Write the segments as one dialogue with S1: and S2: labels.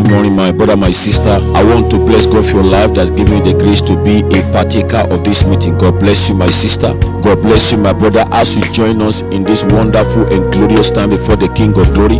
S1: Good morning, my brother, my sister. I want to bless God for your life that's given you the grace to be a partaker of this meeting. God bless you, my sister. God bless you, my brother, as you join us in this wonderful and glorious time before the King of Glory.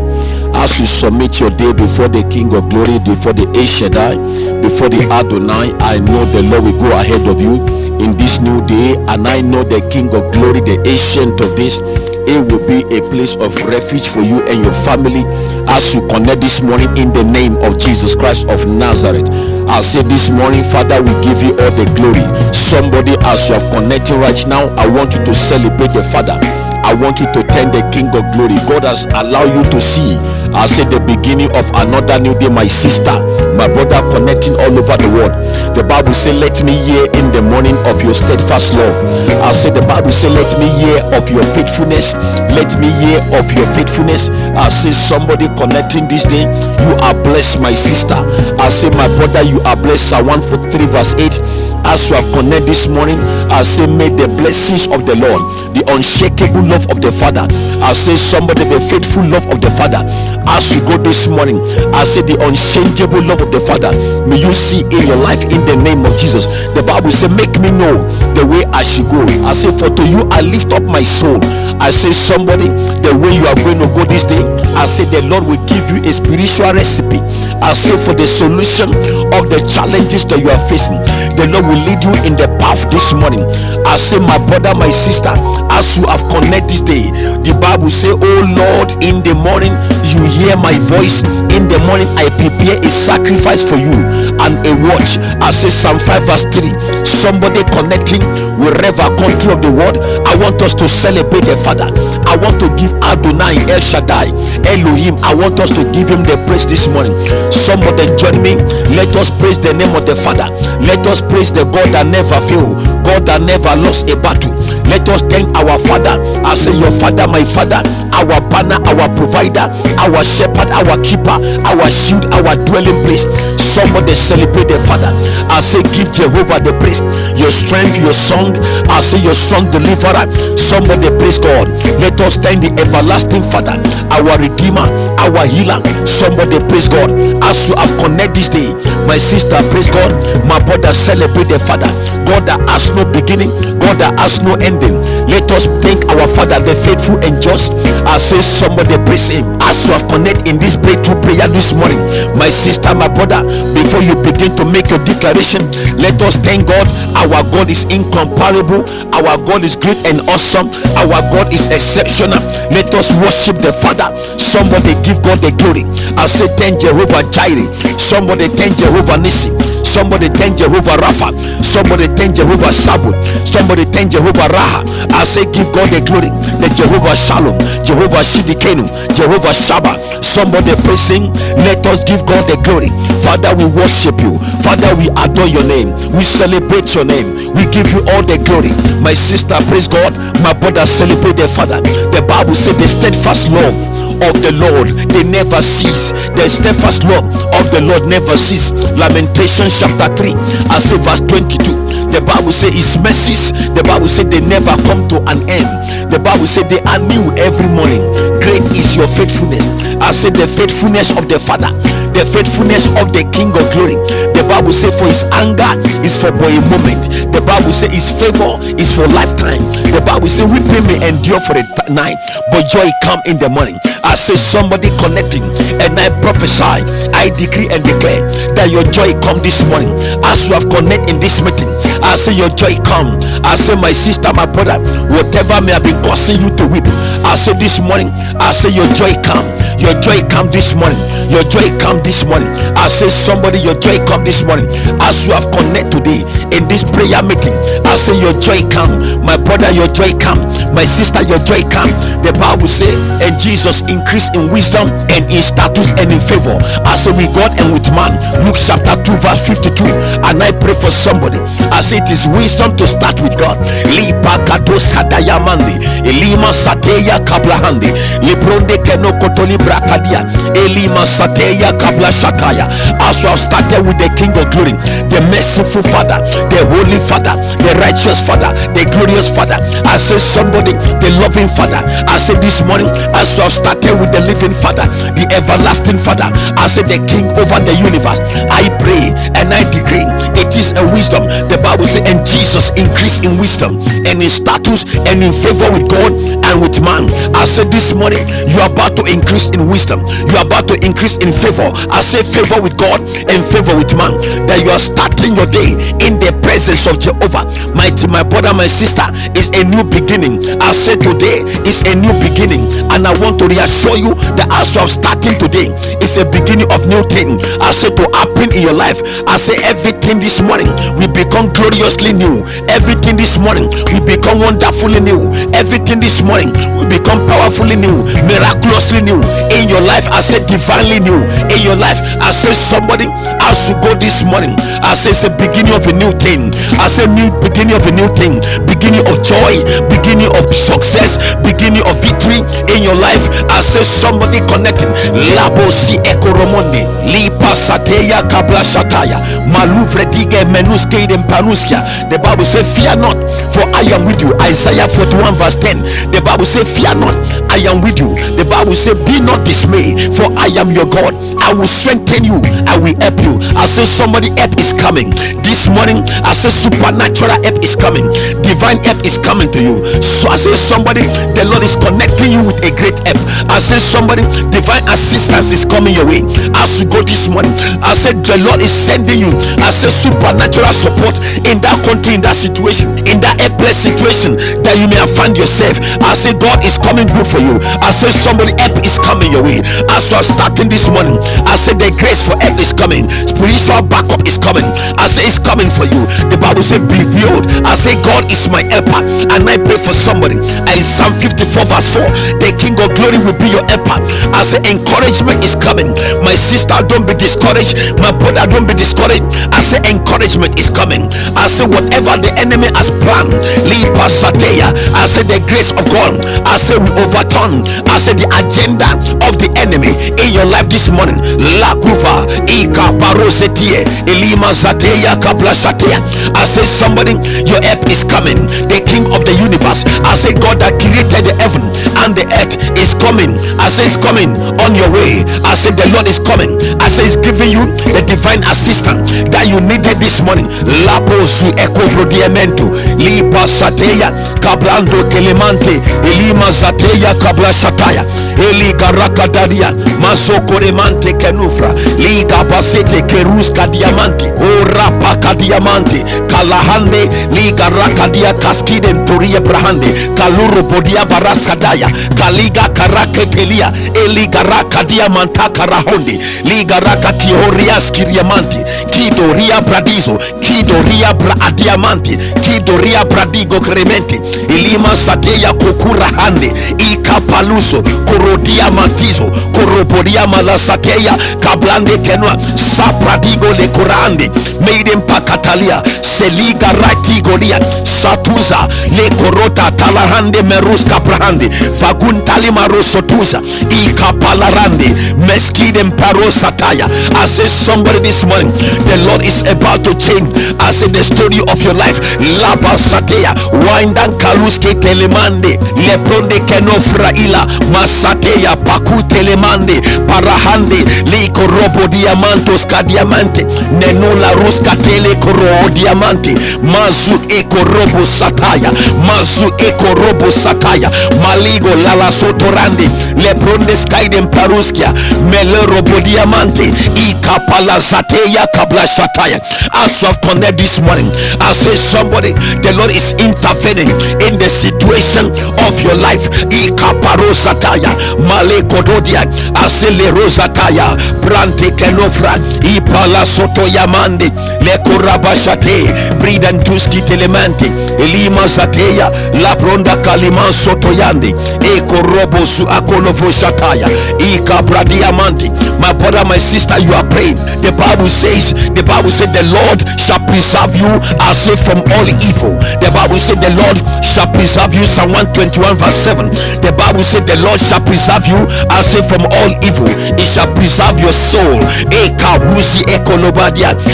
S1: As you submit your day before the King of Glory, before the El Shaddai, before the Adonai, I know the Lord will go ahead of you in this new day, and I know the King of Glory, the Ancient of this, it will be a place of refuge for you and your family as you connect this morning in the name of Jesus Christ of Nazareth. I say this morning, Father, we give you all the glory. Somebody, as you have connected right now, I want you to celebrate the Father. I want you to thank the King of Glory. God has allowed you to see, I say, the beginning of another new day. My sister, my brother, connecting all over the world. The Bible says, let me hear in the morning of your steadfast love. I say, the Bible says, let me hear of your faithfulness. Let me hear of your faithfulness. I say, somebody connecting this day, you are blessed, my sister. I say, my brother, you are blessed. Psalm 143 verse 8. As you have connected this morning, I say, may the blessings of the Lord, the unshakable love of the Father, I say, somebody, the faithful love of the Father, as you go this morning, I say, the unchangeable love of the Father, may you see in your life in the name of Jesus. The Bible says, make me know the way I should go. I say, for to you I lift up my soul. I say, somebody, the way you are going to go this day, I say, the Lord will give you a spiritual recipe. I say, for the solution of the challenges that you are facing, the Lord will lead you in the path this morning. I say, my brother, my sister, as you have connected this day, the Bible say, oh Lord, in the morning you hear my voice. In the morning I prepare a sacrifice for you and a watch. I say, Psalm 5 verse 3. Somebody connecting wherever country of the world, I want us to celebrate the Father. I want to give Adonai, El Shaddai, Elohim, I want us to give him the praise this morning. Somebody join me. Let us praise the name of the Father. Let us praise the God that never failed, God that never lost a battle. Let us thank our Father. I say, your Father, my Father, our banner, our provider, our shepherd, our keeper, our shield, our dwelling place. Somebody celebrate the Father. I say, give Jehovah the praise, your strength, your song. I say, your song deliverer. Somebody praise God. Let us thank the everlasting Father, our redeemer, our healer. Somebody praise God. As you have connected this day, my sister, praise God. My brother, celebrate the Father, God that has no beginning, God that has no ending. Let us thank our Father, the faithful and just. I say, somebody praise him. As you have connected in this breakthrough prayer this morning, my sister, my brother, before you begin to make your declaration, let us thank God. Our God is incomparable. Our God is great and awesome. Our God is exceptional. Let us worship the Father. Somebody give God the glory. I say, thank Jehovah Jireh. Somebody thank Jehovah Nissi. Somebody thank Jehovah Rapha. Somebody thank Jehovah Sabbath. Somebody thank Jehovah Raha. I say, give God the glory. The Jehovah Shalom, Jehovah Shidikenu, Jehovah Shabbat. Somebody praising. Let us give God the glory. Father, we worship you. Father, we adore your name. We celebrate your name. We give you all the glory. My sister, praise God. My brother, celebrate the Father. The Bible said, the steadfast love of the Lord, they never cease. The steadfast love of the Lord never cease. Lamentations chapter 3, I say verse 22. The Bible says his mercies, the Bible says they never come to an end. The Bible says they are new every morning. Great is your faithfulness. I say the faithfulness of the Father, the faithfulness of the King of Glory. The Bible says for his anger is for a moment. The Bible says his favor is for lifetime. The Bible says weeping may endure for a night, but joy come in the morning. I say, somebody connecting, and I prophesy, I decree and declare that your joy come this morning. As you have connected in this meeting, I say your joy come. I say, my sister, my brother, whatever may have been causing you to weep, I say this morning, I say your joy come. Your joy come this morning. Your joy come this morning. I say, somebody, your joy come this morning. As you have connected today in this prayer meeting, I say your joy come. My brother, your joy come. My sister, your joy come. The Bible say, and Jesus increased in wisdom and in status and in favor, I say with God and with man. Luke chapter 2 verse 52. And I pray for somebody. I say it is wisdom to start with God. Lipa kato sadayamandi, elima sateya kablahandi, libronde keno kotoli Brakadia, Elima Sateya Kabla Shataya. As we have started with the King of Glory, the merciful Father, the Holy Father, the righteous Father, the glorious Father. I say somebody, the loving Father. I say this morning, as we have started with the living Father, the everlasting Father, I say the King over the universe. I pray and I decree it is a wisdom. The Bible says, and Jesus increased in wisdom and in status and in favor with God and with man. I say this morning, you are about to increase in wisdom, you are about to increase in favor. I say favor with God and favor with man, that you are starting your day in the presence of Jehovah. Mighty, my brother, my sister, is a new beginning. I say today is a new beginning, and I want to reassure you that as you are starting today, it's a beginning of new thing. I say to happen in your life. I say everything this morning will become gloriously new. Everything this morning will become wonderfully new. Everything this morning will become powerfully new, miraculously new in your life. I say divinely new in your life. I say somebody, as you go this morning, I say it's a beginning of a new thing. I say new beginning of a new thing, beginning of joy, beginning of success, beginning of victory in your life. I say somebody connecting Labosi Ekoromonde Lipa Sateya Kabla Shataya Maluvre Dige Menuske de Panuskia. The Bible says, fear not, for I am with you. Isaiah 41 verse 10. The Bible says, fear not, I am with you. The Bible says, be not dismayed, for I am your God. I will strengthen you, I will help you. I say somebody, help is coming this morning. I say supernatural help is coming, divine help is coming to you. So I say somebody, the Lord is connecting you with a great help. I say somebody, divine assistance is coming your way as you go this morning. I said the Lord is sending you, I say supernatural support in that country, in that situation, in that helpless situation that you may have found yourself. I say God is coming good for you. I say somebody, help is coming your way as you are starting this morning. I say the grace for help is coming, spiritual backup is coming. I say it's coming for you. The Bible says be healed. I say God is my helper, and I pray for somebody. And Psalm 54 verse 4, the King of Glory will be your helper. I say encouragement is coming. My sister, don't be discouraged. My brother, don't be discouraged. I say encouragement is coming. I say whatever the enemy has planned, Lipa Sateya, I say the grace of God, I say we overturn, I say the agenda of the enemy in your life this morning. Lakuva Ika Barosetie Elima Sateya Kabla Sateya. I say somebody, your help is coming. The King of the universe, I say God that created the heaven and the earth is coming. I say it's coming on your way. I say the Lord is coming. I say it's giving you the divine assistance that you needed this morning. Lapo su eko diamento Lipa Sateya Kablando Telemante Elima Sateya Kabla Sataya Eli Garakadaria Masoko Remante Kenufra Liga Basete Keruska Diamante Ora Paka Diamante Kalahande Liga Rakadia Kaskiden Toria Brahande Kaluru Bodia Baraskadaya Kaliga Karaketelia Eli Garaka Diamanta Karahonde Liga Raka Kiorias Kiriamanti Kidoria Bradizo Kidoria Bradiamanti Kidoria Bradigo Crementi Elima Sateya Kukura Hande Ikapaluso Korodia Mantizo Koropodia Malasateya Kablande Kenua Sapradigo Le Kurande Made in Pakatalia Seliga Ratigolia Satuza Le Korota Talarande Meruska Prahande Faguntali Marosotuza Ikapalarande Meskidem Parosataya. I say somebody this morning, the Lord is about to change. I say the story of your life. Laba Satea Windan Kaluske Telemande Lepronde Kenofra Ila Masateya Paku Telemande Parahande Liko Robo Diamantos Kadiamante Nenola Ruska Tele Koro Diamante Mazu Eko Robo Sataya Mazu Eko Robo Sataya Maligo Lala Sotorande Lepronde Skaiden Paruskia Mele Robo Diamante Ikapala Sateya Kabla Sataya. As of connect this morning, I say somebody, the Lord is intervening in the situation of your life. Ikaparo Sataya Male Kododia Asele Rosataya Brante Kenofra Ipala Soto Yamande le korabashate bridantuski telemante elima zateya labronda kaliman sotoyande e korobo su akolovo shataya e kabradiamanti. My brother, my sister, you are praying. The Bible said the Lord shall preserve you as if from all evil. The Bible said the Lord shall preserve you. Psalm 121 verse 7. The Bible said the Lord shall preserve you as if from all evil. It shall preserve your soul.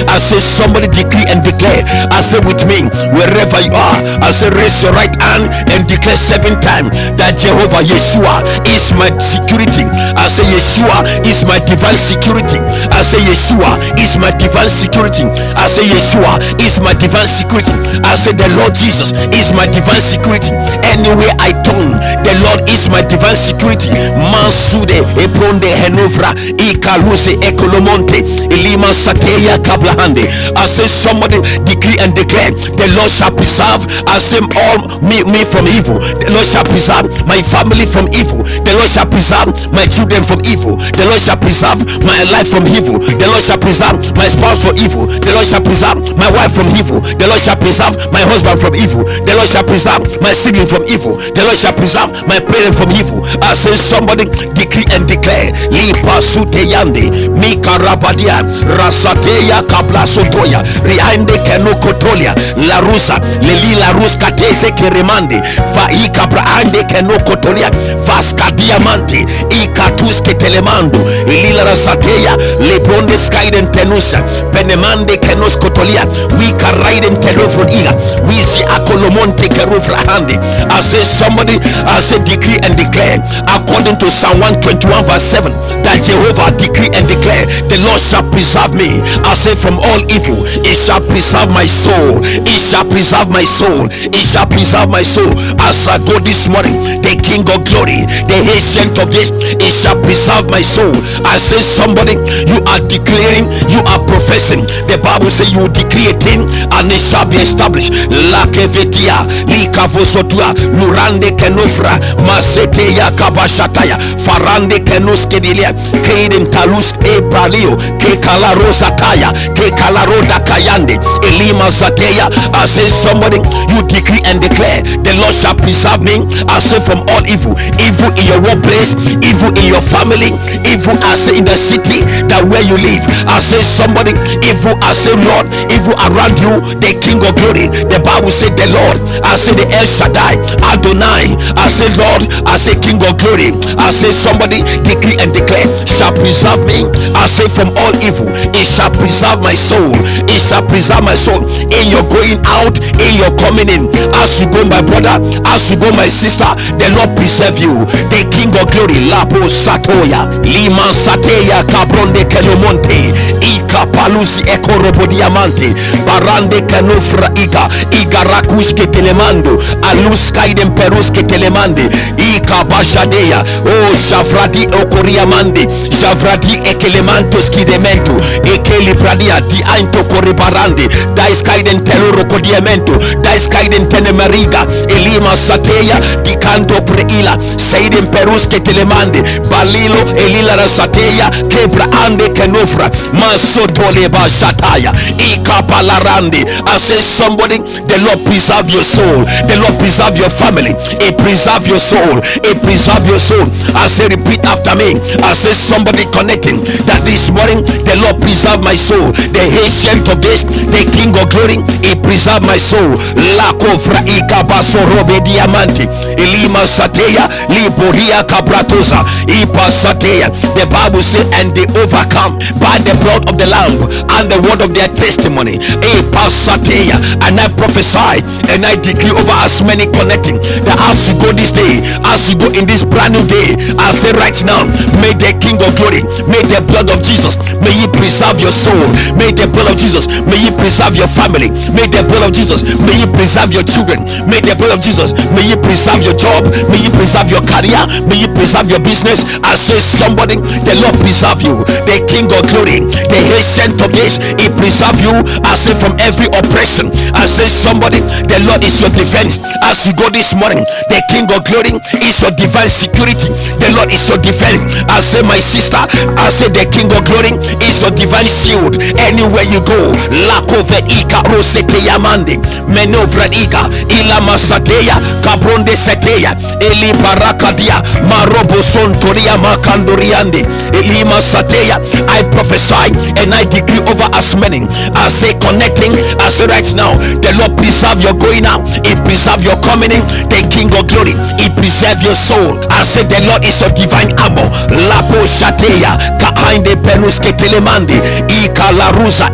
S1: I say somebody decree and declare. I say with me, wherever you are, I say raise your right hand and declare 7 times that Jehovah Yeshua is my security. I say Yeshua is my divine security. I say Yeshua is my divine security. I say Yeshua is my divine security. I say the Lord Jesus is my divine security. Anywhere I turn, the Lord is my divine security. Mansude ebronde henovra ikaluse ekolomonte ilima sateya kablahande. I say somebody decree and declare the Lord shall preserve. I say all me from evil. The Lord shall preserve my family from evil. The Lord shall preserve my children from evil. The Lord shall preserve my life from evil. The Lord shall preserve my spouse from evil. The Lord shall preserve my wife from evil. The Lord shall preserve my husband from evil. The Lord shall preserve my sibling from evil. The Lord shall preserve my parent from evil. I say somebody decree and declare. Li pasute yande mi karabadia rasateya kabla sotoya riande keno kotolia la rusa leli la ruska tese keremande va ikabra ande keno kotolia vaska diamante ikatuske telemando ilila rasateya lebronde skaiden tenusa penemande kenos kotolia we karaiden telofrodiga we si akolomonte kerufra hande. I say somebody, I say decree and declare according to Psalm 121 verse 7 that Jehovah decree and declare the Lord shall preserve me. I say from all evil. It shall preserve my soul. It shall preserve my soul. It shall preserve my soul. As I go this morning, the King of glory, the ancient of this, it shall preserve my soul. I say somebody, you are declaring, you are professing. The Bible says you will decree a thing and it shall be established. Lakevetia likavosotua lurande kenofra masete ya kabashataya farande kenoskedelia keiden talus ebralio ke kalaro sataya ke kalaro dakayande elima zateya. I say somebody, you decree and declare the Lord shall preserve me. I say from all evil, evil in your workplace, evil in your family, evil I say in the city that where you live. I say somebody, evil I say Lord, evil around you, the King of glory. The Bible said the Lord, I say the El Shaddai, Adonai, I say Lord, I say King of glory. I say somebody decree and declare shall preserve me. I say from all evil, it shall preserve my soul. It shall preserve my soul in your going out, in your coming in. As you go, my brother, as you go, my sister, the Lord preserve you. The King of glory, Labo Satoya, Lima Sateya, Cabronde Kelomonte, Ika Palusi Ekorobo Diamante, Barande Canofra Ika, Igarakuske Telemando, Aluskaiden Peruske Telemande, Ika Bajadeya, O Javradi Okoriamande, Javradi Ekelemantos Kidemento, Ekeli Pradia, Di Ainto Koribarande, Daiskaiden Teloro Kodiamento, Daiskaiden Tenemariga, Elima Sateya, Di Canto Preila, Seiden Peruske Telemande, Balilo, Elila Rasateya, Kebra Ande Kenofra, Masotoleba Shataya, Ika Palarande. I say somebody, the Lord preserve your soul, the Lord preserve your family, it preserve your soul, it preserve your soul. I say repeat after me. I say somebody connecting that this morning the Lord preserve my soul, the ancient of this, the King of glory, it preserve my soul. Lakovra ikabaso robe diamante, Elima Sateya, Liboria Cabratosa, Ipa Sateya. The Bible says, and they overcome by the blood of the Lamb and the word of their testimony. Ipa Sateya. And I prophesy and I decree over as many connecting that as you go this day, as you go in this brand new day, I say right now, may the King of glory, may the blood of Jesus, may he preserve your soul, may the blood of Jesus, may he preserve your family, may the blood of Jesus, may he preserve your children, may the blood of Jesus, may he preserve your job, may he preserve your career, may he preserve your business. I say somebody, the Lord preserve you, the King of glory, the ancient of days, he preserve you. I say from every oppression. I say somebody, the Lord is your defense. As you go this morning, the King of glory is your divine security. The Lord is your defense. I say my sister, I say the King of glory is your divine shield anywhere you go. Lakove ika rosete yamande menovra ika ila masateya kabronde seteya eli barakadia marobo sontoria makandoriande eli masateya. I prophesy and I decree over as many as say connecting. I say right now, the Lord preserve your going out, He preserve your coming in. The King of Glory, He preserve your soul. I say the Lord is your divine armor. Lapo shateya kainde penuske telemande ikalaruza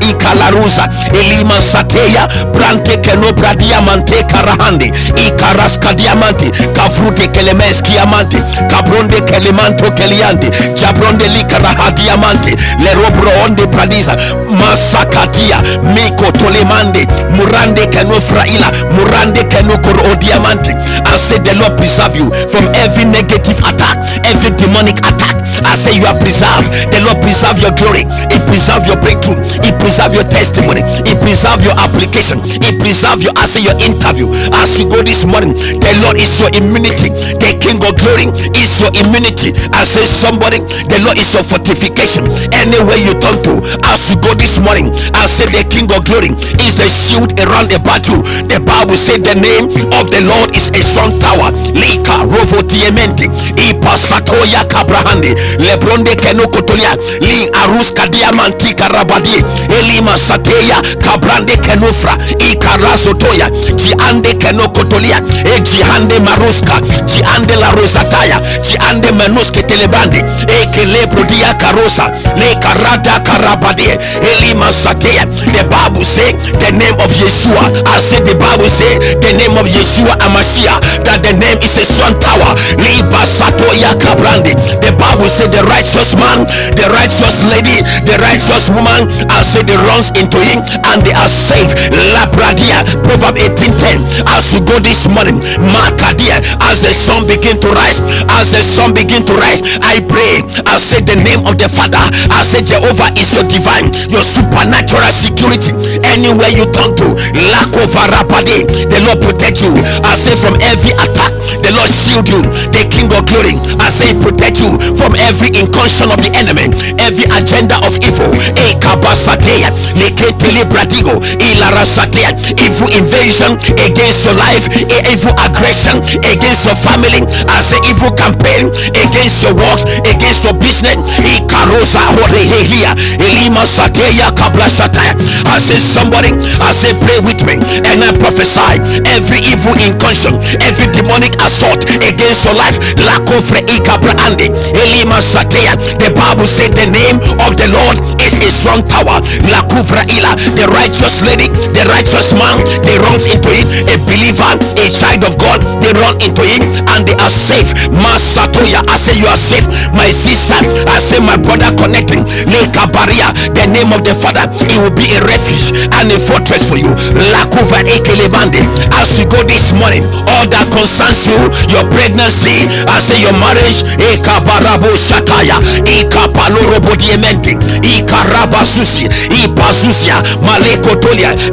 S1: elima sateya brante keno bradia mante karahande ikaraska diamante kafrute kelemes diamante kabronde kelemanto keliande jabronde likaraha diamante le robro onde pradiza masakatia miko tolemande murande keno fraila murande keno koro diamante. I say the Lord preserve you from every negative attack, every demonic attack. I say you are preserved. The Lord preserve your glory. He preserve your breakthrough. He preserve your testimony. He preserve your application. He preserve your your interview. As you go this morning, the Lord is your immunity. The King of Glory is your immunity. I say somebody, the Lord is your fortification. Anywhere you turn to, as you go this morning, I say the King of Glory is the shield around the battle. The Bible said the name of the Lord is a strong tower. Lika rovo diamante ipasatoya kabrahande lebronde kenokotolia li aruska diamanti karabadi elima sateya kabrande kenofra ikarasotoya jiande kenokotolia jihande maruska jiande la rosataya jiande menuske telebande kelebrodia karosa le karada karabadi elima sateya. The Bible say the name of Yeshua. I said the Bible say the name of Yeshua Amashia, that the name is a strong tower. Liba satoya kabrande. The Bible said the righteous man, the righteous lady, the righteous woman, I say they runs into him and they are safe. Labradia, Proverb 18:10. As you go this morning, Makadia, as the sun begin to rise, as the sun begin to rise, I pray. I say the name of the Father. I say Jehovah is your divine, your supernatural security. Anywhere you turn to, Lakovarapade, the Lord protect you. I say from every attack, the Lord shield you. The King of Glory, I say protect you from every incursion of the enemy, every agenda of evil. Evil invasion against your life, evil aggression against your family. I say evil campaign against your work, against your business. I say somebody, I say pray with me and I prophesy every evil incursion, every demonic assault against your life. The Bible said the name of the Lord is a strong tower. The righteous lady, the righteous man, they run into it. A believer, a child of God, they run into it and they are safe. Masatoya, I say you are safe. My sister, I say my brother connecting. The name of the Father, it will be a refuge and a fortress for you. As you go this morning, all that concerns you, your pregnancy, I say your marriage,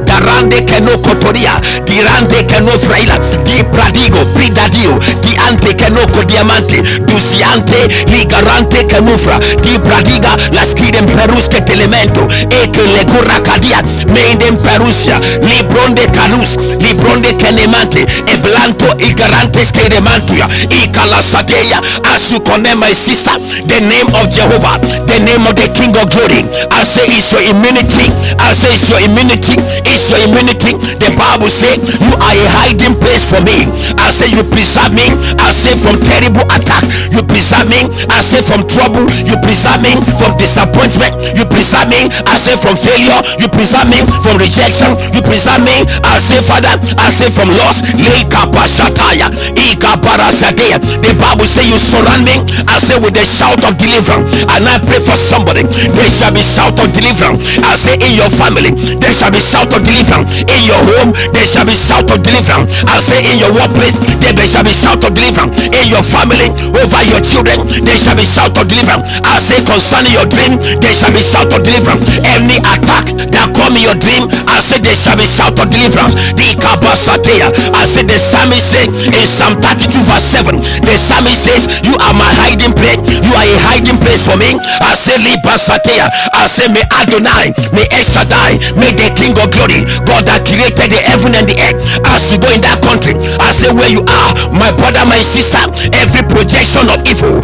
S1: darande kenokotoria dirande kenofraila di pradigo pridadio di ante kenoko diamante dusiante ligarante kenufra di pradiga la skidem peruske telemento e che le curracadia meindem perusia libronde calus libronde telemante e blanto igarante steremantuya e calasadeya. As you connect my sister, the name of Jehovah, the name of the King of Glory, I say it's your immunity. I say it's your immunity. It's your immunity. The Bible says you are a hiding place for me. I say you preserve me. I say from terrible attack. You preserve me. I say from trouble. You preserve me from disappointment. You preserve me. I say from failure. You preserve me from rejection. You preserve me. I say Father. I say from loss. The Bible says you surround me. I say with the shout of deliverance. And I pray for somebody. There shall be shout of deliverance. I say in your family there shall be shout of deliverance. In your home there shall be shout of deliverance. I say in your workplace there shall be shout of deliverance. In your family, over your children there shall be shout of deliverance. I say concerning your dream there shall be shout of deliverance. Any attack that come in your dream, I said there shall be shout of deliverance. The kabasatea. I said the psalmist said in Psalm 32 verse 7, the psalmist says, you are my hiding place, you are a hiding place for me. I said libasatea. I said may Adonai, may El Shaddai, may the King of glory, God that created the heaven and the earth, as you go in that country, I say where you are, my brother, my sister, every projection of evil,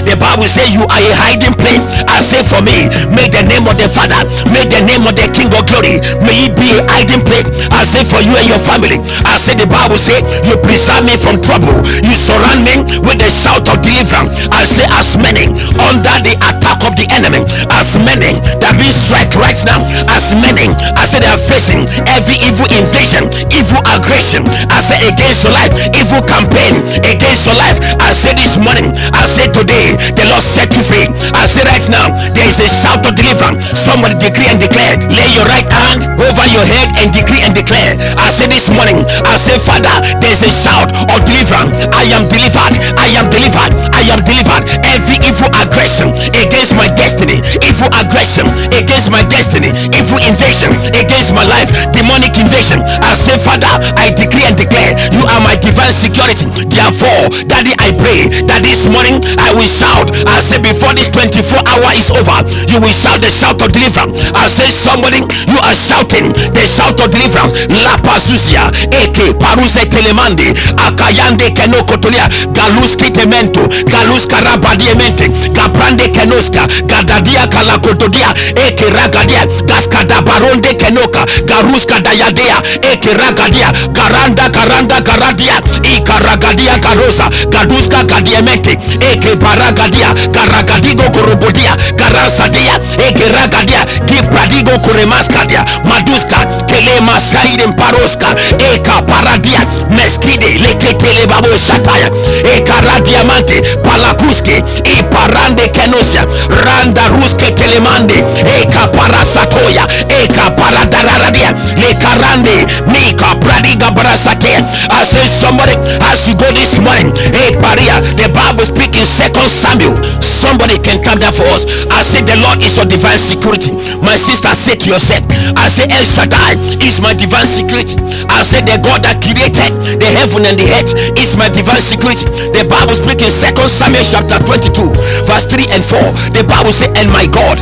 S1: the Bible says you are a hiding place. I say for me, may the name of the Father, may the name of the King of glory, may it be a hiding place. I say for you and your family. I say the Bible says you preserve me from trouble, you surround me with the shout of deliverance. I say as many under the attack of the enemy, as many that being struck right now, as many, I say they are facing every evil invasion, evil aggression, I say against your life, evil campaign against your life. I say this morning, I say today, the Lord set you free. I say right now, there is a shout of deliverance. Somebody decree and declare. Lay your right hand over your head and decree and declare. I say this morning, I say Father, there is a shout of deliverance. I am delivered, I am delivered, I am delivered. Every evil aggression against my destiny, evil aggression against my destiny, evil invasion against my life, demonic invasion, I say Father, I decree and declare, you are my divine security. Therefore, Daddy, I pray that this morning I will shout. I say before this 24-hour is over, you will shout the shout of deliverance. I say somebody, you are shouting the shout of deliverance. La Pasusia, Eke, Paruse Telemandi, Akayande Kenokotolia, Galuski Temento, Galus Karabadiemente, Gabrande Kenoska, Gadadia Kalakotodia, Eke Ragadia, Gaskada Baronde Kenoka, Garuska Dayadea, Eke Ragadia, Garanda Garadia, Ikaragadia Garosa, Gaduska Gadiamente, Eke Baragadia, Garagadigo Korobodia, Garansadia, Eke Ragadia, Gibradigo Kuremaskadia, Maduska, Telema Saiden Paroska, Eka Paradia, Meskide, Leketele Babo Shataya, Eka Radiamante, Palakuske, Iparande Kenosia, Randa Ruske Telemande, Eka Parasatoya, Eka Paradaradia, Lekarande, Mika Pradiga Brasate. I say somebody, as you go this morning, hey Paria, the Bible speaking 2 Samuel. Somebody can come there for us. I say the Lord is your divine security. My sister, say to yourself, I say El Shaddai is my divine security. I say the God that created the heaven and the earth is my divine security. The Bible speaking 2 Samuel chapter 22 verse 3 and 4. The Bible say, and my God,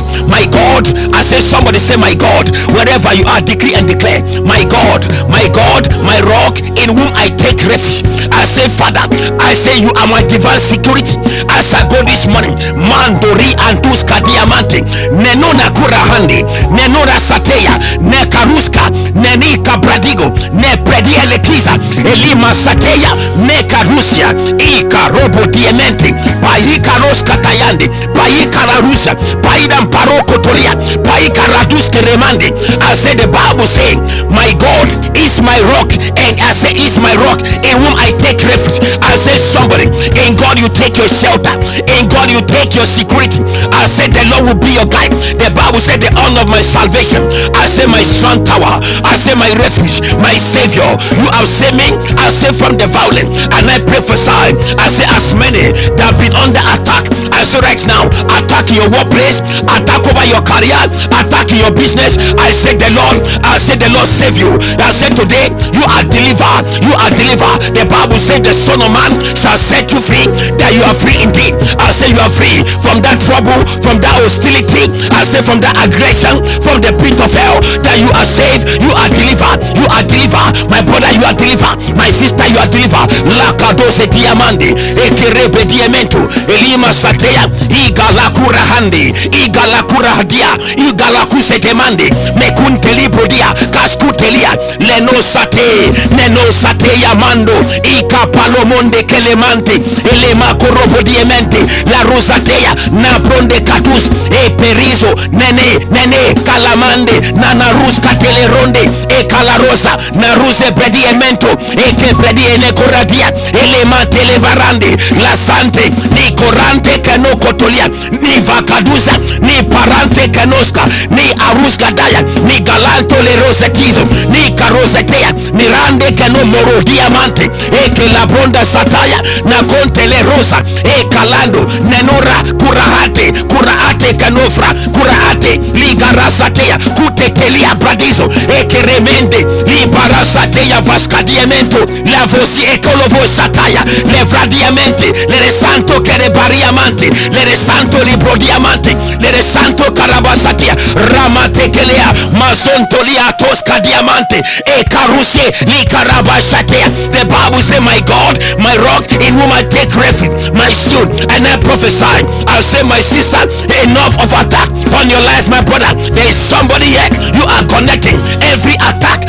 S1: I say somebody say my God, wherever you are, decree and declare, my God, my rock in whom I take refuge. I say Father, I say you are my divine security. As I go this morning, Mandori Antuska Diamante, Nenona Kurahandi, Nenora Sateya, Nekaruska, Nenika Bradigo, Nepredia Lekiza, Elima Sateya, Nekarusia, Ika Robo Diamante, Paika Roska Tayandi, Paika Larusha, Paidam Paroko Tolia, Paika Raduske Remande. I say the Bible saying, my God is my rock, and I say is my rock in whom I take refuge. I say somebody, in God you take your shelter, in God you take your security. I say the Lord will be your guide. The Bible said the honor of my salvation. I say my strong tower, I say my refuge, my savior. You have saved me, I say from the violent, and I prophesy. I say as many that have been under attack, I say right now, attack in your workplace, attack over your career, attack in your business. I say the Lord save you. I say today you are delivered, you are delivered. The Bible says the Son of Man shall set you free, that you are free indeed. I say you are free from that trouble, from that hostility, I say from that aggression, from the pit of hell, that you are saved, you are delivered, you are delivered. My brother, you are delivered. My sister, you are delivered. Lakadose diamande, ekerebe diamento, elima satea, igalakura handi, igalakura hadia, igalakuse demande, mekunte libro dia, kaskutelia, leno sate, neno sate yamando, ika palomonde kelemante, elema korobo diamante, la rosatea, na pronde katus, e perizo, nene, kalamande, nana ruska teleronde, e kalarosa, na ruse pediamento, e che pediene coradia, elema telebarande, la sante, ni corante canocotolia, ni vacadusa, ni parante canoska, ni
S2: Gadaya, ni galanto le rosetizo, ni carosetea, ni rande que no moro diamante, que la bronda sataya, na conte le rosa, calando, nenora, curaate canofra, curaate, ligarasatea, cute que lia bradizo, que remende, libarasatea vascadiamento, la voci ecolovo sataya, le vradiamente, le santo que le bariamante, le santo libro diamante, le santo carabasatia, ramate que lea, mazontolia tosca diamante, carusie, li carabashatea. The Bible say, my God, my rock, in whom I take refuge, my shield, and I prophesy. I'll say, my sister, enough of attack on your life, my brother. There is somebody here, you are connecting every attack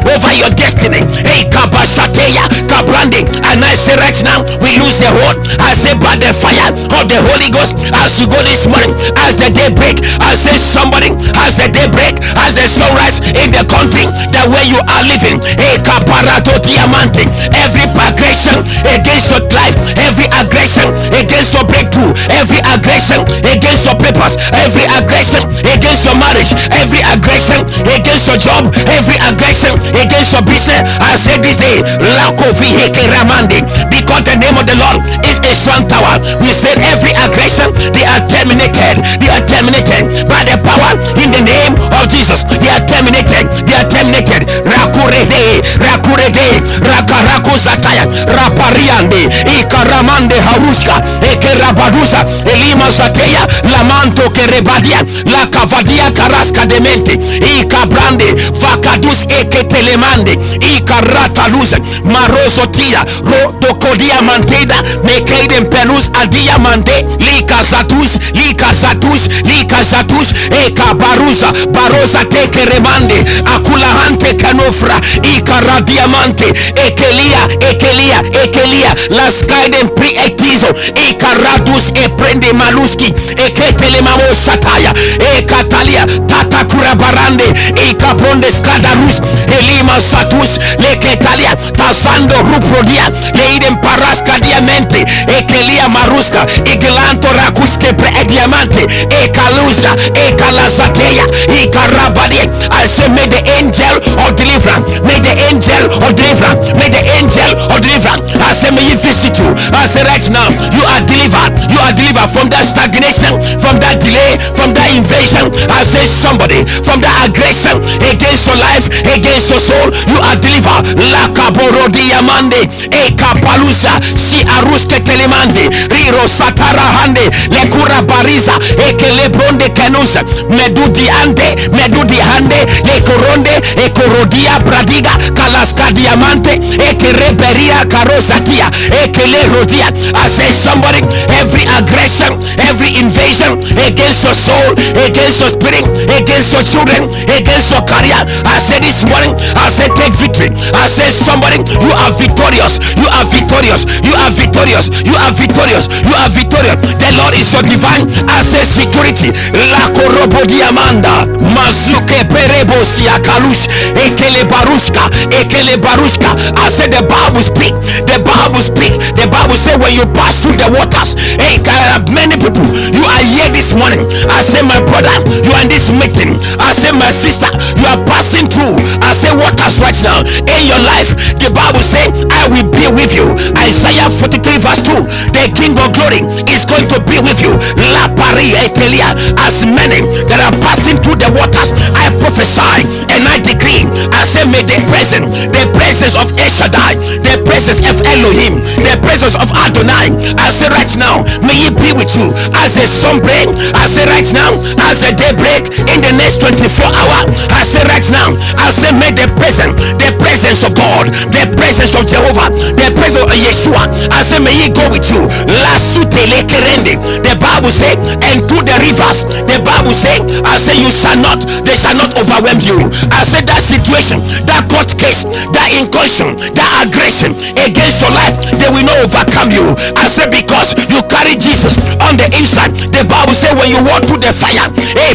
S2: over your destiny. Kabashateya, kabrande, and I say right now, we lose the hold. I say, by the fire of the Holy Ghost, as you go this morning, as the day break, I say, somebody, as the day break, as the sunrise in the country that where you are living, kaparato diamante, every aggression against your life, every aggression against your breakthrough, every aggression against your papers, every aggression against your marriage, every aggression against your job, every aggression against your business, I say this day, because the name of the Lord is a strong tower. We said every aggression, they are terminated by the power in the name of Jesus. They are terminated. Rakarako Sataya, Rapariande, Ikaramande Haruska, Ekerabadusa, Elima Sateya, Lamanto Kerebadia, La Cavadia Carasca de Mente, Ikabrande, Vakadus Eketelemande, Ikarata Luz, Marosotia, Rodokodia Manteda, Mekaiden Pelus Adiamante, Lika Satus, Ekabarusa, Barosa Tekeremande, Akulahante Canofra, Ikaradiamante, Ekelia, Las Kaiden Prietizo, Ikaradus Eprende Maluski, Eketelemamo Sataya, Ekatalia, Tatakura Barande, Ekabronde Skadarus, Elima Satus, Leketalia, Tasando Ruprodia, Leiden Paraska Diamante, Ekelia Maruska, Iglanto Rakuske Diamante, Ekalusa, Ekalasateya, Ikarabadi. I say, may the angel of deliverance, may the angel of deliverance, may the angel of deliverance, I say, may he visit you. I say, right now, you are delivered from that stagnation, from that delay, from that invasion. I say, somebody, from that aggression against your life, against your soul, you are delivered. La Caboro Diamande, Ekapalusa, Si Aruske Telemande, Riro Satarahande, Lekura Bariza, Ekelebronde Canusa, Medudi Hande, Lekoronde, Ekorodia Bradiga, Kalaska Diamante, Ekereberia Karosatia, Ekelerodia. I say, somebody, every aggression, every invasion against your soul, against your spirit, against your children, against your career, I say this morning, I say, take victory. I say, somebody, you are victorious. You are victorious. You are victorious. You are victorious. You are victorious. The Lord is your divine access security. La Korobo Diamanda, Masuke Perebo Siakalush, Ekele Barushka. I said, the Bible speak. The Bible speak. The Bible say, when you pass through the waters, many people, you are here this morning. I say, my brother, you are in this meeting. I say, my sister, you are passing through. I say, waters right now in your life. The Bible say, I will be with you. Isaiah 43 verse 2. The King of Glory is going to be with you. La Pari Etelia. As many that are passing through the waters, I prophesy and I decree. I say, may the presence of El Shaddai, the presence of Elohim, the presence of Adonai, I say right now, may it be with you. As the sun break, I say right now, as the day break in the next 24 hours, I say right now, I say, may the presence of God, the presence of Jehovah, the presence of Yeshua, I say, may he go with you. La Sute Lekerende. The Bible say, and to the rivers, the Bible say, I say, they shall not overwhelm you. I say, that situation, that court case, that incursion, that aggression against your life, they will not overcome you. I say, because you carry Jesus on the inside. The Bible say, when you walk through the fire,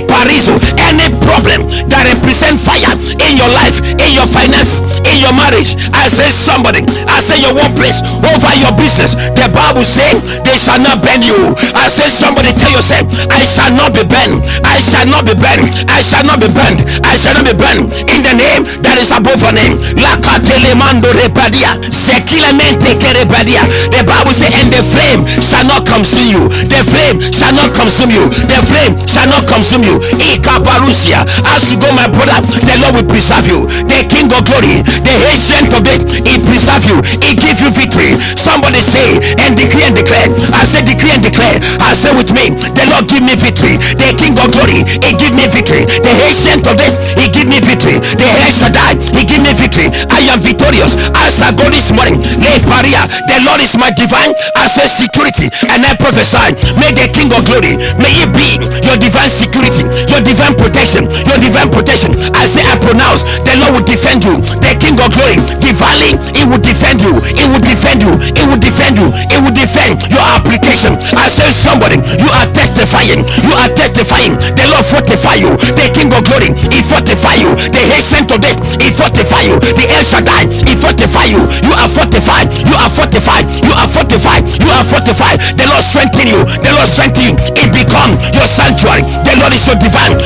S2: Pariso, any problem that represent fire in your life, in your finance, in your marriage, I say, somebody, I say, your workplace, over your business, the Bible say, they shall not bend you. I say, somebody, tell yourself, I shall not be bent. I I shall not be burned. I shall not be burned. I shall not be burned. In the name that is above your name. Lakatelemando repadia. Sekilemente kerepadia. The Bible says, and the flame shall not consume you. The flame shall not consume you. The flame shall not consume you. Ikaparusia. As you go, my brother, the Lord will preserve you. The King of glory, the ancient of days, he preserve you. He give you victory. Somebody say and decree and declare. I say decree and declare. I say with me, the Lord give me victory. The King of glory, he give me victory. The ancient of days, he give me victory. The El Shaddai, he give me victory. I am victorious. As I go this morning, lay paria. The Lord is my divine, I say security, and I prophesy. May the King of glory, may it be your divine security, your divine protection, your divine protection. I say I pronounce the Lord will defend you. The King of glory, divinely, he will defend you. He will defend you. He will defend you. He will defend your application. I say somebody, you are testifying. You are testifying. The Lord fortify you. The King of glory, he fortify you. The ancient of days, he fortify you. The El Shaddai, he fortify you. You are fortified. You are fortified. You are fortified. You are fortified. The Lord strengthen you. The Lord strengthen you. It become your sanctuary. The Lord is your divine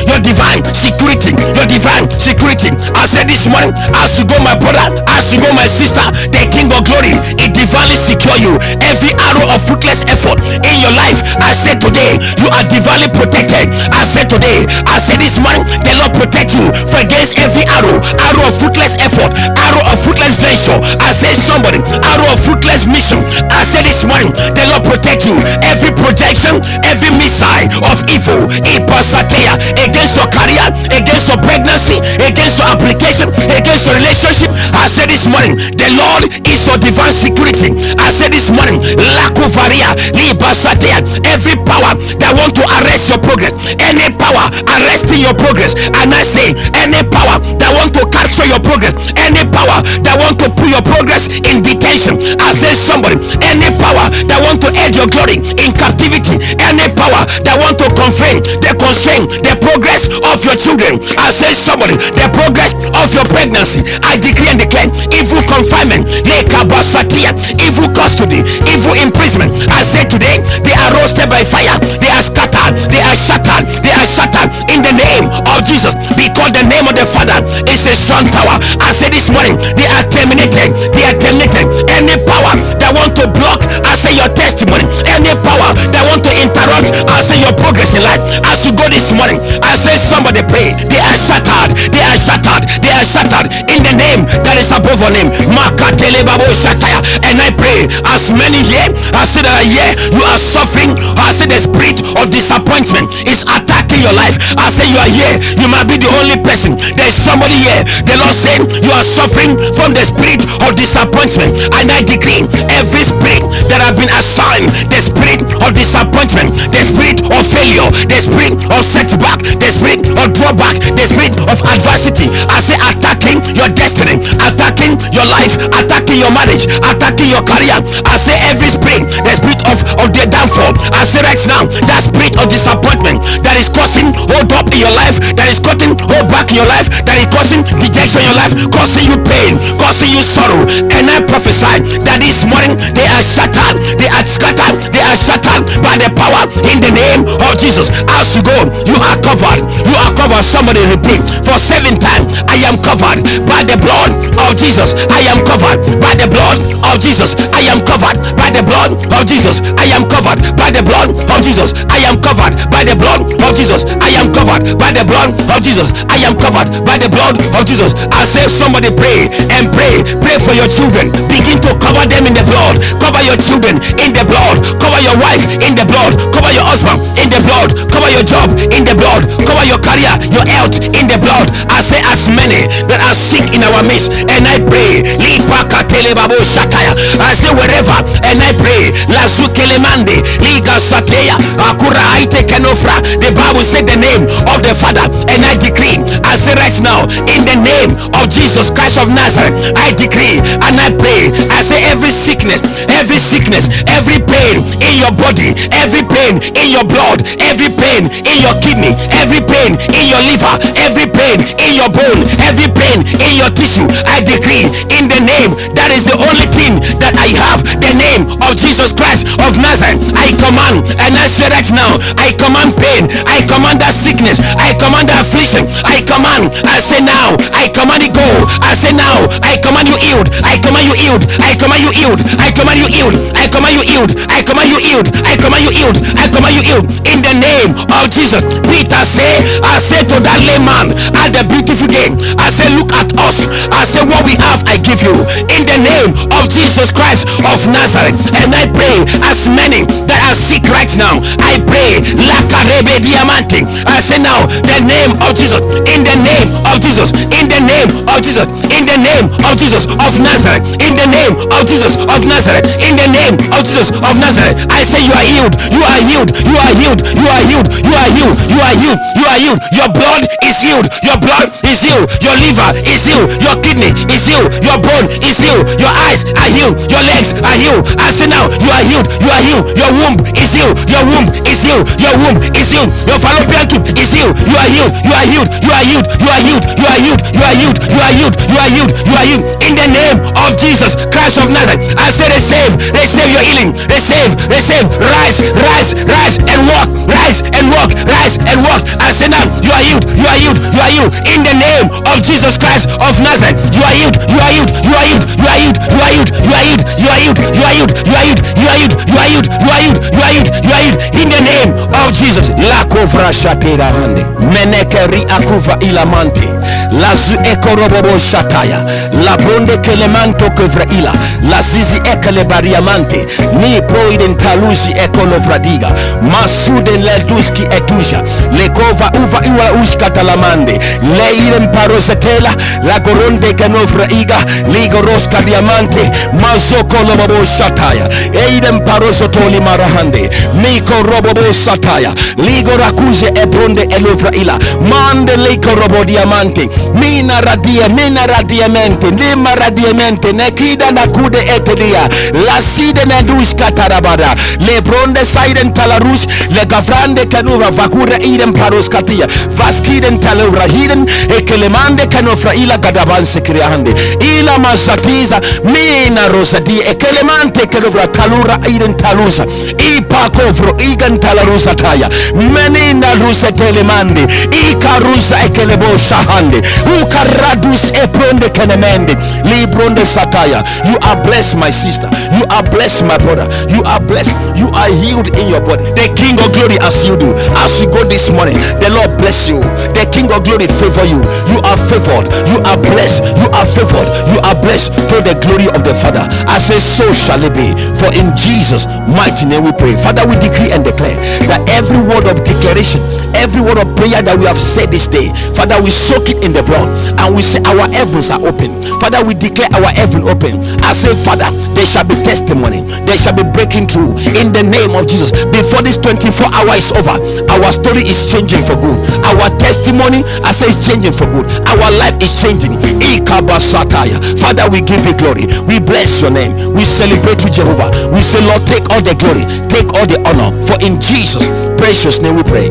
S2: security. Your divine security. I said this morning, as you go, my brother, as you go, my sister, the King of glory, it divinely secure you. Every arrow of fruitless effort in your life, I said today, you are divinely protected. I said today, I said this morning, the Lord protect you for against every arrow of fruitless effort, arrow of fruitless venture. I said somebody, arrow of fruitless mission. I said this morning, the Lord protect you. Every projection, every missile of evil, against your career, against your pregnancy, against your application, against your relationship. I said this morning, the Lord is your divine security. I said this morning, Lakuvaria, Libasatea, every power that want to arrest your progress, any power arresting your progress, and I say any power that want to capture your progress, any power that want to put your progress in detention. I say somebody, any power that want to aid your glory in captivity, any power that want to constrain the progress of your children. I say somebody, the progress of your pregnancy. I decree and declare evil confinement, evil custody, evil imprisonment. I say today, they are roasted by fire. They are scattered. They are shattered. They are shattered in the name of Jesus. Because the name of the Father is a strong tower. I say this morning, they are terminated. They are terminated. Any power that want to block, I say your testimony. Any power that want to interrupt, I say your progress in life. As you go this morning, I say somebody pray. They are shattered. They are shattered. They are shattered in the name that is above your name. And I pray, as many here, I say that here you are suffering. I say the spirit of disappointment is attacking your life. I say you are here, you might be the only person. There is somebody here. The Lord saying you are suffering from the spirit of disappointment, and I decree every spirit that have been assigned, the spirit of disappointment, the spirit of failure, the spirit of setback, the spirit of drawback, the spirit of adversity, I say attacking your destiny, attacking your life, attacking your marriage, attacking your career. I say every spirit, the spirit of the downfall, I say right now, that spirit of disappointment that is causing hold up in your life, that is causing hold back in your life, that is causing rejection in your life, causing you pain, causing you sorrow. And I prophesy that this morning they are shattered, they are scattered, they are shattered by the power in the name of Jesus. As you go, you are covered. You are covered. Somebody repeat for 7 times. I am covered by the blood of Jesus. I am covered by the blood of Jesus. I am covered by the blood of Jesus. I am covered by the blood of Jesus. I am covered by the blood of Jesus. I am covered by the blood of Jesus. I am covered by the blood of Jesus. I say somebody pray and pray. Pray for your children. Begin to cover them in the blood. Cover your children in the blood. Cover your wife in the blood. Cover your husband in the blood. Cover your job in the blood. Cover your career, your health in the blood. I say as many that are sick in our midst, and I pray I say wherever, and I pray the Bible said the name of the Father, and I decree, I say right now in the name of Jesus Christ of Nazareth, I decree and I pray. I say every sickness, every pain in your body, every pain in your blood, every pain in your kidney, every pain in your liver, every pain in your bone, every pain in your tissue, I decree in the name that is the only thing that I have, the name of Jesus Christ of Nazareth, I command, and I say right now, I command pain, I command that sickness, affliction, I command, I say now, I command you go. I say now, I command you healed. I command you healed. I command you healed. I command you healed. I command you healed. I command you healed. I command you healed. I command you healed. In the name of Jesus. Peter say, I say to that layman at the beautiful gate, I say, look at us. I say, what we have, I give you. In the name of Jesus Christ of Nazareth. And I pray, as many that are sick right now, I pray, Lakarebe Diamante. I say now, the name of Jesus. In the name of Jesus. In the name of Jesus. In the name of Jesus of Nazareth. In the name of Jesus of Nazareth. In the name of Jesus of Nazareth. I say you are healed. You are healed. You are healed. You are healed. You are healed. You are healed. You are healed. Your blood is healed. Your blood is healed. Your liver is healed. Your kidney is healed. Your bone is healed. Your eyes are healed. Your legs are healed. I say now, you are healed. You are healed. Your womb is healed. Your womb is healed. Your womb is healed. Your fallopian tube is healed. You are healed. You are healed. You are healed. You are healed. You are healed. You are healed. You are healed. You are healed. You are healed. In the name of Jesus Christ of Nazareth, I say receive your healing. Receive. Rise, rise, rise and walk. Rise and walk. Rise and walk. I say now, you are healed. You are healed. You are healed. In the name of Jesus Christ of Nazareth, you are healed. You are healed. You are healed. You are healed. You are healed. You are healed. You are healed. You are healed. You are healed. You are healed. You are healed. You are healed. You are healed. You are healed. In the name of Jesus. La kovra shatera hande. Menekeri akuva ilamante. La zu ekorobobo shataya. La bronde kelemanto kovra ila. La zizi ekele bariamante. Ni proiden talusi ekolovradiga. Masude leduski etuja. Lekova uva iwa ushkatalamande. Leirem parosetela. La goronde kenofra iga. Ligoroska diamante. Mazoko lobobo shataya. Eidem parosotoli marahande. Miko robobo sataya. Ligo rakuje ebronde elovra ila. Mande liko robo diamante. Mina radiamente. Lima radiamente. Nekida nakude etedia. La side nedus katarabada. Le bronde saiden talarush. Le gavrande kanuva vakura idem paroskatia. Vaskiden talavra hiden. Ekelemande kanofra ila gadaban sekriahande. Ila masatiza. Mina rosati. Ekelemante kanovra talura iden talusa. Ipa kovro igan talarusa taya. Menina rusa telemande. Ikarusa ekelebo shahande. Ukaradus epronde kenemende. Libronde sataya. You are blessed, my sister. You are blessed, my brother. You are blessed. You are healed in your body. The King of Glory, as you do, as you go this morning, the Lord bless you. The King of Glory favor you. You are favored. You are blessed. You are favored. You are blessed to the glory of the Father. I say, so shall it be. For in Jesus' mighty name we pray. Father, we decree and declare that every word of declaration, every word of prayer that we have said this day, Father, we soak it in the blood and we say our heavens are open. Father, we declare our heaven open. I say, Father, there shall be testimony, there shall be breaking through in the name of Jesus. Before this 24 hours is over, our story is changing for good. Our testimony, I say, is changing for good. Our life is changing. Father, we give you glory. We bless your name. We celebrate you, Jehovah. We say, Lord, take all the glory, take all the honor. For in Jesus' precious name we pray.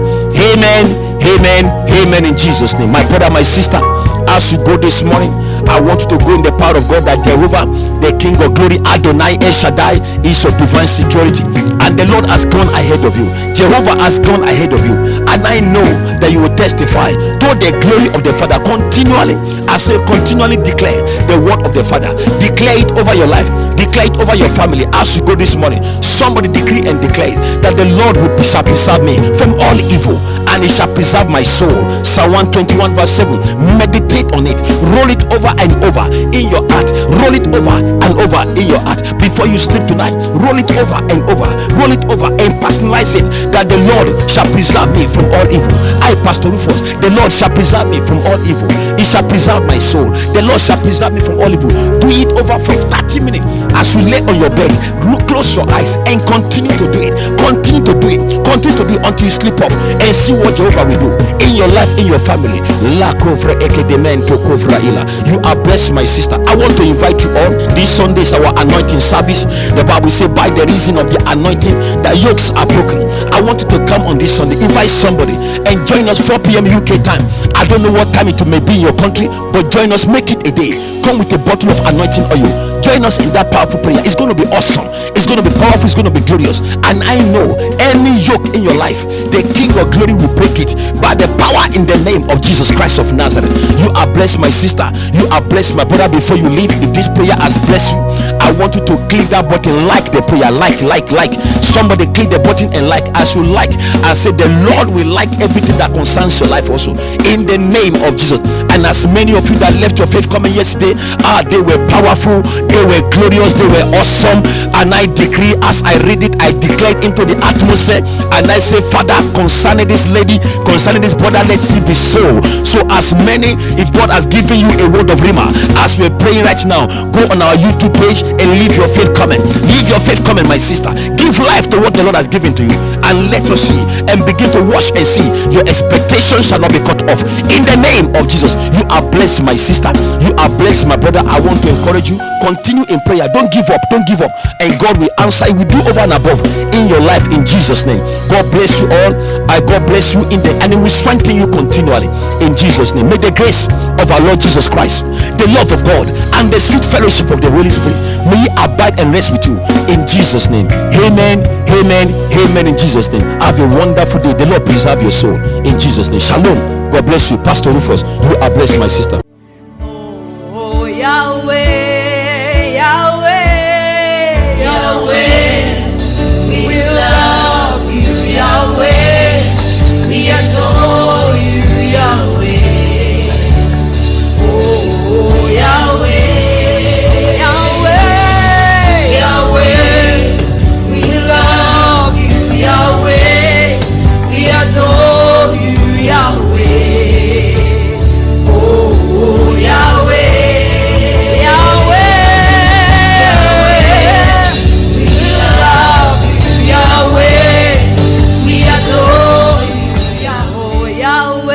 S2: Amen, amen, amen. In Jesus' name. My brother, my sister, as you go this morning, I want you to go in the power of God, that Jehovah, the King of Glory, Adonai El Shaddai, is your divine security, and the Lord has gone ahead of you. Jehovah has gone ahead of you, and I know that you will testify to the glory of the Father continually. I say, continually declare the word of the Father. Declare it over your life. Declare it over your family. As you go this morning, somebody decree and declare that the Lord shall preserve me from all evil, and he shall preserve my soul. Psalm 121 verse 7. Meditate on it. Roll it over and over in your heart. Roll it over and over in your heart before you sleep tonight. Roll it over and over. Roll it over and personalize it, that the Lord shall preserve me from all evil. I, Pastor Rufus, the Lord shall preserve me from all evil. He shall preserve my soul. The Lord shall preserve me from all evil. Do it over for 30 minutes as you lay on your bed. Look, close your eyes and continue to do it. Continue to do it. Continue to do it until you sleep off, and see what Jehovah will do in your life, in your family. You are blessed, my sister. I want to invite you all. This Sunday is our anointing service. The Bible says, by the reason of the anointing, the yokes are broken. I want you to come on this Sunday. Invite somebody and join us 4 p.m. UK time. I don't know what time it may be in your country, but join us. Make it a day. Come with a bottle of anointing oil. Join us in that powerful prayer. It's going to be awesome. It's going to be powerful. It's going to be glorious. And I know any yoke in your life, the King of Glory will break it by the power
S1: in the name of Jesus Christ of Nazareth. You are blessed, my sister. You are blessed, my brother. Before you leave, if this prayer has blessed you, I want you to click that button, like the prayer, like. Somebody click the button and like. As you like, I say the Lord will like everything that concerns your life also, in the name of Jesus. And as many of you that left your faith comment yesterday, they were powerful, they were glorious, they were awesome. And I decree, as I read it, I declare it into the atmosphere, and I say, Father, concerning this lady, concerning this brother, let it be so. So as many, if God has given you a word of rhema, as we're praying right now, go on our YouTube page and leave your faith comment. Leave your faith comment, my sister. Give life to what the Lord has given to you, and let us see and begin to watch and see. Your expectations shall not be cut off in the name of Jesus. You are blessed, my sister. You are blessed, my brother. I want to encourage you, continue in prayer. Don't give up, and God will answer. He will do over and above in your life, in Jesus' name. God bless you all. God bless you and it will strengthen you continually in Jesus' name. May the grace of our Lord Jesus Christ, the love of God, and the sweet fellowship of the Holy Spirit may abide and rest with you in Jesus' name. Amen, in Jesus' name. Have a wonderful day. The Lord preserve your soul in Jesus' name. Shalom. God bless you. Pastor Rufus, you are blessed, my sister.
S3: Oh, Yahweh, Yahweh, Yahweh, we love you, Yahweh, we adore you, Yahweh. Oh, Yahweh, Yahweh, Yahweh, we love you, Yahweh, we adore you, Yahweh. Oh, Yahweh, Yahweh, we love you, Yahweh, we adore you, Yahweh, Yahweh.